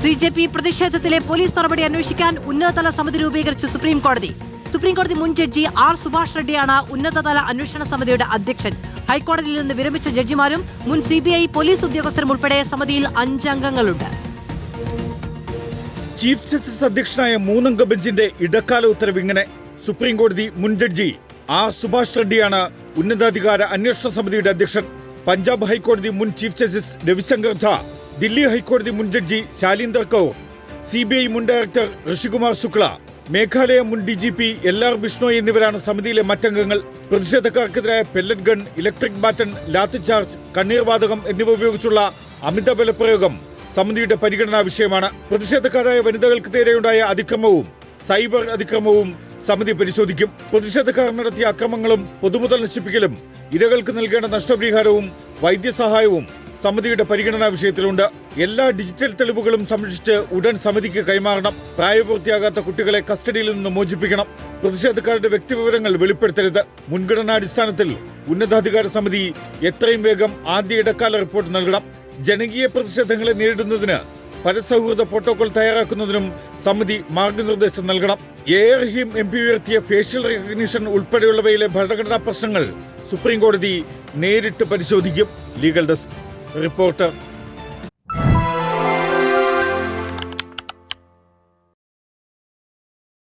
CJP പ്രതിഷേധത്തിലെ police നടപടി അന്വേഷിക്കാൻ ഉന്നതതല സമിതി രൂപീകരിച്ച് സുപ്രീംകോടതി മുൻ ജഡ്ജി R. സുഭാഷ് റെഡ്ഡിയാണ് ഉന്നതതല അന്വേഷണ സമിതിയുടെ അധ്യക്ഷൻ. ഹൈക്കോടതിയിൽ നിന്ന് വിരമിച്ച ജഡ്ജിമാരും മുൻ CBI പോലീസ് ഉദ്യോഗസ്ഥരും ഉൾപ്പെടെ സമിതിയിൽ 5 അംഗങ്ങളുണ്ട്. ചീഫ് ജസ്റ്റിസ് അധ്യക്ഷനായ 3-അംഗ ബെഞ്ചിന്റെ ഇടക്കാല ഉത്തരവ് ഇങ്ങനെ. സുപ്രീംകോടതി മുൻ ജഡ്ജി R. സുഭാഷ് റെഡ്ഡിയാണ് ഉന്നതാധികാര അന്വേഷണ സമിതിയുടെ അധ്യക്ഷൻ. പഞ്ചാബ് ഹൈക്കോടതി മുൻ ചീഫ് ജസ്റ്റിസ് രവിശങ്കർ ഝാ, ദില്ലി ഹൈക്കോടതി മുൻ ജഡ്ജി ശാലീന്ദർ കൗർ, CBI മുൻ ഡയറക്ടർ ഋഷികുമാർ ശുക്ല, മേഘാലയ മുൻ DGP LR ബിഷ്ണോയ് എന്നിവരാണ് സമിതിയിലെ മറ്റംഗങ്ങൾ. പ്രതിഷേധക്കാർക്കെതിരായ pellet gun, electric baton, lathi charge, കണ്ണീർവാതകം എന്നിവ ഉപയോഗിച്ചുള്ള അമിത ബലപ്രയോഗം സമിതിയുടെ പരിഗണനാ വിഷയമാണ്. പ്രതിഷേധക്കാരായ വനിതകൾക്ക് നേരെയുണ്ടായ അതിക്രമവും സൈബർ അതിക്രമവും സമിതി പരിശോധിക്കും. പ്രതിഷേധക്കാർ നടത്തിയ അക്രമങ്ങളും പൊതുമുതൽ നശിപ്പിക്കലും ഇരകൾക്ക് നൽകേണ്ട നഷ്ടപരിഹാരവും വൈദ്യസഹായവും സമിതിയുടെ പരിഗണനാ വിഷയത്തിലുണ്ട്. എല്ലാ ഡിജിറ്റൽ തെളിവുകളും സംരക്ഷിച്ച് ഉടൻ സമിതിക്ക് കൈമാറണം. പ്രായപൂർത്തിയാകാത്ത കുട്ടികളെ കസ്റ്റഡിയിൽ നിന്ന് മോചിപ്പിക്കണം. പ്രതിഷേധക്കാരുടെ വ്യക്തിവിവരങ്ങൾ വെളിപ്പെടുത്തരുത്. മുൻഗണനാടിസ്ഥാനത്തിൽ ഉന്നതാധികാര സമിതി എത്രയും വേഗം ആദ്യ ഇടക്കാല റിപ്പോർട്ട് നൽകണം. ജനകീയ പ്രതിഷേധങ്ങളെ നേരിടുന്നതിന് പരസൗഹൃദ പ്രോട്ടോകോൾ തയ്യാറാക്കുന്നതിനും സമിതി മാർഗനിർദ്ദേശം നൽകണം. AR റഹീം MP ഉയർത്തിയ ഫേഷ്യൽ റെക്കഗ്നിഷൻ ഉൾപ്പെടെയുള്ളവയിലെ ഭരണഘടനാ പ്രശ്നങ്ങൾ സുപ്രീംകോടതി നേരിട്ട് പരിശോധിക്കും. Legal desk reporter.